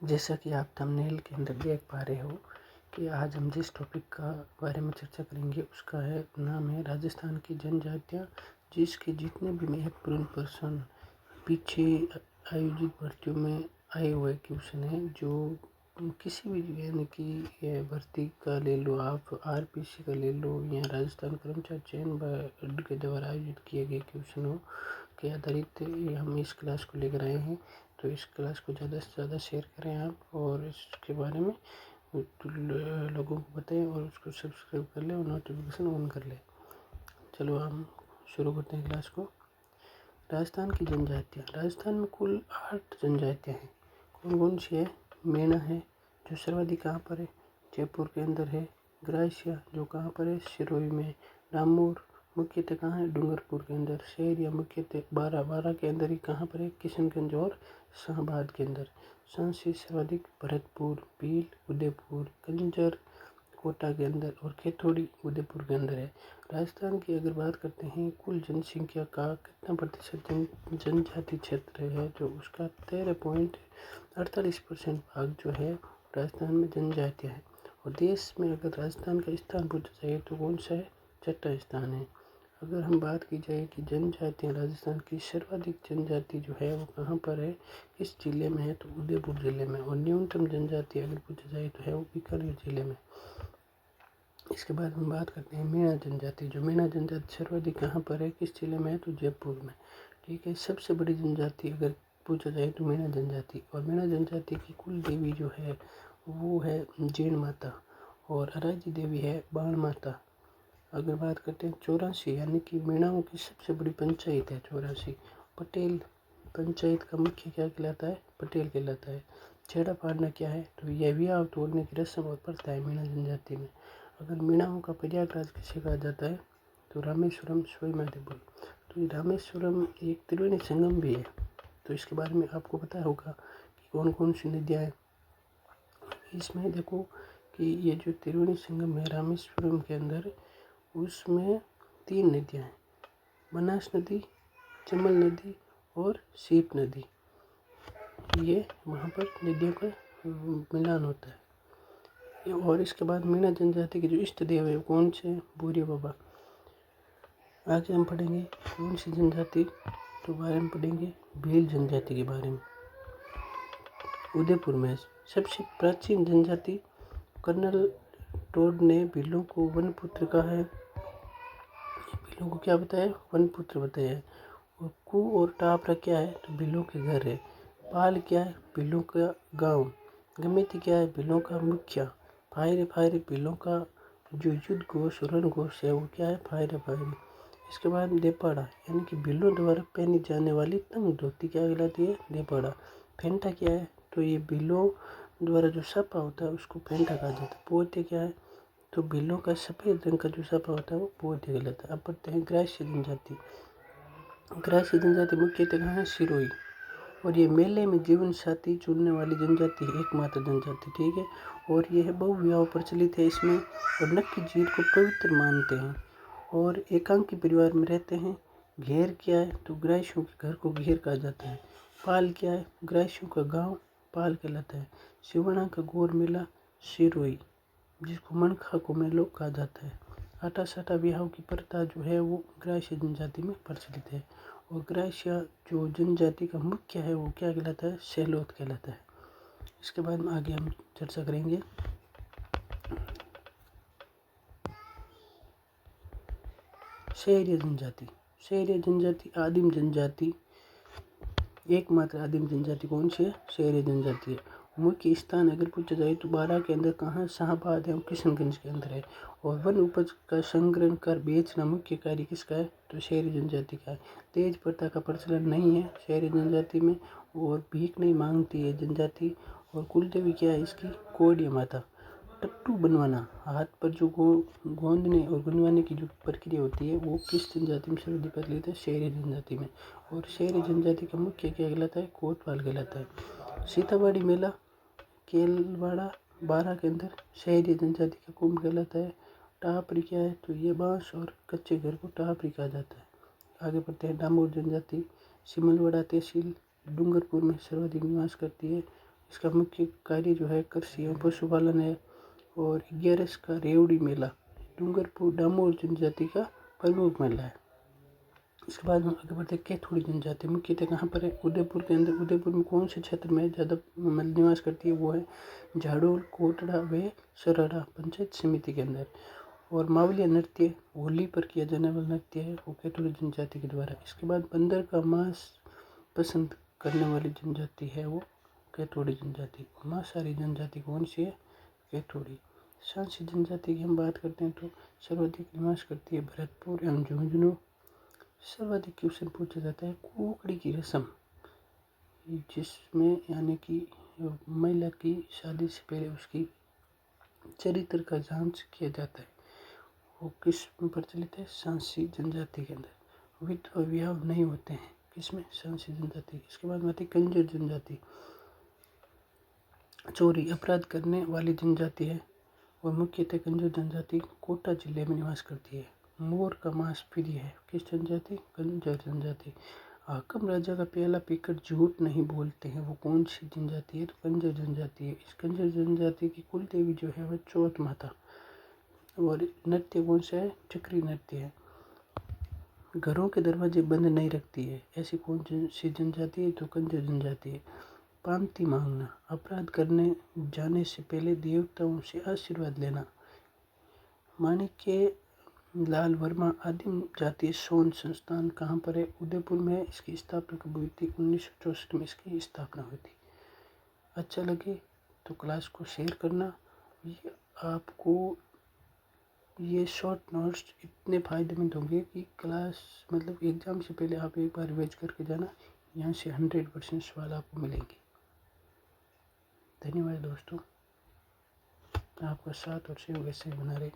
जैसा कि आप थंबनेल के अंदर देख पा रहे हो कि आज हम जिस टॉपिक का बारे में चर्चा करेंगे उसका नाम है राजस्थान की जनजातियाँ, जिसके जितने भी महत्वपूर्ण पर्सन पीछे आयोजित भर्तियों में आए हुए क्वेश्चन हैं, जो किसी भी यानी कि भर्ती का ले लो, आप आरपीसी का ले लो या राजस्थान कर्मचारी चयन बोर्ड के द्वारा आयोजित किए गए क्वेश्चनों के आधारित हम इस क्लास को लेकर आए हैं। तो इस क्लास को ज़्यादा से ज़्यादा शेयर करें आप और इसके बारे में लोगों को बताएं और उसको सब्सक्राइब कर लें और नोटिफिकेशन ऑन कर लें। चलो हम शुरू करते हैं क्लास को। राजस्थान की जनजातियाँ। राजस्थान में कुल 8 जनजातियाँ हैं। कौन कौन सी है? मेना है जो सर्वाधिक कहाँ पर है? जयपुर के अंदर है। ग्रासिया जो कहाँ पर है? सिरोही में। डामोर मुख्यतः कहाँ है? डूंगरपुर के अंदर। शहरिया मुख्यतः बारह के अंदर ही कहाँ पर है? किशनगंज और शाहबाद के अंदर। सांसी सर्वाधिक भरतपुर, भील, उदयपुर, कंजर कोटा के अंदर और खेतोड़ी उदयपुर के अंदर है। राजस्थान की अगर बात करते हैं कुल जनसंख्या का कितना प्रतिशत जनजाति क्षेत्र है, जो उसका 13.48% भाग जो है राजस्थान में जनजातियाँ है। और देश में अगर राजस्थान का स्थान पूछा जाए तो कौन सा है? छठा स्थान है। अगर हम बात की जाए कि जनजातियाँ राजस्थान की सर्वाधिक जनजाति जो है वो कहाँ पर है, किस जिले में है, तो उदयपुर जिले में। और न्यूनतम जनजाति अगर पूछा जाए तो है वो बीकानेर जिले में। इसके बाद हम बात करते हैं मीणा जनजाति। जो मीणा जनजाति सर्वाधिक कहाँ पर है, किस जिले में है, तो जयपुर में। ठीक है। सबसे बड़ी जनजाति अगर पूछा जाए तो मीणा जनजाति। और मीणा जनजाति की कुल देवी जो है वो है जैन माता और अराजी देवी है बाण माता। अगर बात करते हैं 84 यानी कि मीणाओं की सबसे बड़ी पंचायत है 84। पटेल पंचायत का मुख्य क्या कहलाता है? पटेल कहलाता है। छेड़ा फाड़ना क्या है? तो यह विवाह तोड़ने की रस्म और प्रथा है मीणा जनजाति में। अगर मीणाओं का प्रयागराज किसे कहा जाता है, तो रामेश्वरम स्वयंदेव। तो ये रामेश्वरम एक त्रिवेणी संगम भी है। तो इसके बारे में आपको पता होगा कि कौन कौन सी नदियाँ हैं। इसमें देखो कि ये जो त्रिवेणी संगम है रामेश्वरम के अंदर, उसमें 3 नदियाँ हैं, बनास नदी, चमल नदी और सीप नदी। ये वहाँ पर नदियों का मिलान होता है। और इसके बाद मीणा जनजाति के जो इष्ट देव है कौन से? भूरिया बाबा। आगे हम पढ़ेंगे कौन सी जनजाति के बारे में पढ़ेंगे? भील जनजाति के बारे में। उदयपुर में सबसे प्राचीन जनजाति कर्नल टोड ने भीलों को वनपुत्र कहा है। भीलों को क्या बताया? वनपुत्र बताया है। और कु और टापरा क्या है? तो भीलों के घर है। पाल क्या है? भीलों का गांव। गमिति क्या है? भीलों का मुखिया। फायरे भीलों का जो युद्ध घोष रण घोष है वो क्या है? फायरे। इसके बाद देपाड़ा यानी कि भीलों द्वारा पहनी जाने वाली तंग धोती क्या कहलाती है? देपाड़ा। फेंटा क्या है? तो ये भीलों द्वारा जो सापा होता है उसको फेंटा कहा जाता है। पोते क्या है? तो भीलों का सफ़ेद रंग का जो सापा होता है वो पोते कहलाता है। अब पढ़ते हैं ग्रास्य जनजाति। ग्रास्य जनजाति मुख्यतः कहाँ है? सिरोही। और ये मेले में जीवन साथी चुनने वाली जनजाति है, एकमात्र जनजाति। ठीक है। और यह बहुविवाह प्रचलित है इसमें और नक्की जीत को पवित्र मानते हैं और एकांकी परिवार में रहते हैं। घेर क्या है? तो ग्रासियों के घर को घेर कहा जाता है। पाल क्या है? ग्रासियों का गांव पाल कहलाता है। सिवना का गौर मेला सिरोही, जिसको मनखा को मेलो कहा जाता है। आटा साटा ब्याह की प्रथा जो है वो ग्रास्य जनजाति में प्रचलित है। और ग्रास्य जो जनजाति का मुख्य है वो क्या कहलाता है? सेलोत कहलाता है। इसके बाद में आगे हम चर्चा करेंगे शहरिया जनजाति। शहरिया जनजाति आदिम जनजाति, एकमात्र आदिम जनजाति कौन सी है? शहरिया जनजाति है। मुख्य स्थान अगर पूछा जाए तो 12 के अंदर कहाँ? शाहबाद एवं किशनगंज के अंदर है। और वन उपज का संग्रहण कर बेचना मुख्य कार्य किसका है? तो शहरी जनजाति का है। तेज प्रथा का प्रचलन नहीं है शहरी जनजाति में और भीख नहीं मांगती है जनजाति। और कुल देवी क्या है इसकी? कोडिया माता। टट्टू बनवाना, हाथ पर जो गोंदने और गुनवाने की जो प्रक्रिया होती है वो किस जनजाति में सर्वाधिक प्रचलित है? शहरी जनजाति में। और शहरी जनजाति का मुख्य क्या कहलाता है? कोतवाल कहलाता है। सीताबाड़ी मेला केलवाड़ा 12 के अंदर शहरी जनजाति का कुंभ कहलाता है। टापरी क्या है? तो ये बांस और कच्चे घर को टापरी कहा जाता है। आगे बढ़ते हैं डामोर जनजाति। सिमलवाड़ा तहसील डूंगरपुर में सर्वाधिक निवास करती है। इसका मुख्य कार्य जो है कृषि एवं पशुपालन है। और 11 का रेवड़ी मेला डूंगरपुर डामोर जनजाति का प्रमुख मेला है। इसके बाद हम आगे बढ़ते हैं। कैथोड़ी जनजाति मुख्यतः कहाँ पर है? उदयपुर के अंदर। उदयपुर में कौन से क्षेत्र में ज़्यादा निवास करती है? वो है झाड़ोल, कोटड़ा व सराड़ा पंचायत समिति के अंदर। और मावलिया नृत्य होली पर किया जाने वाला नृत्य है, वो कैथोड़ी जनजाति के द्वारा। इसके बाद बंदर का मांस पसंद करने वाली जनजाति है वो कैथोड़ी जनजाति। मांसाहारी जनजाति कौन सी है? कैथोड़ी। सांसी जनजाति की हम बात करते हैं तो सर्वाधिक निवास करती है भरतपुर एवं झुंझुनू। सर्वाधिक क्वेश्चन पूछा जाता है कुकड़ी की रस्म, जिसमें यानी कि महिला की शादी से पहले उसकी चरित्र का जांच किया जाता है, वो किस में प्रचलित है? सांसी जनजाति के अंदर। विधवा विवाह नहीं होते हैं किसमें? सांसी जनजाति। इसके बाद आती कंजर जनजाति, चोरी अपराध करने वाली जनजाति है और मुख्यतः कंजर जनजाति कोटा जिले में निवास करती है। मोर का मांस प्रिय है, किस जनजाति? कंजर जनजाति। हाकम राजा का प्याला पीकर झूठ नहीं बोलते हैं, वो कौन सी जनजाति है? तो कंजर जनजाति है। इस कंजर जनजाति की कुल देवी जो है वह चौथ माता। और नृत्य कौन सा है? चक्री नृत्य है। घरों के दरवाजे बंद नहीं रखती है, ऐसी कौन सी जनजाति है? तो कंजर जनजाति है। पांति मांगना, अपराध करने जाने से पहले देवताओं से आशीर्वाद लेना। माणिक्य लाल वर्मा आदिम जातीय शोध संस्थान कहाँ पर है? उदयपुर में है। इसकी स्थापना कब हुई थी? 1964 में इसकी स्थापना हुई थी। अच्छा लगे तो क्लास को शेयर करना। ये आपको ये शॉर्ट नोट्स इतने फ़ायदेमंद होंगे कि क्लास मतलब एग्ज़ाम से पहले आप एक बार रिवाइज करके जाना। यहाँ से 100% सवाल आपको मिलेंगे। धन्यवाद दोस्तों, आपका साथ और सहयोग ऐसे बना रहे।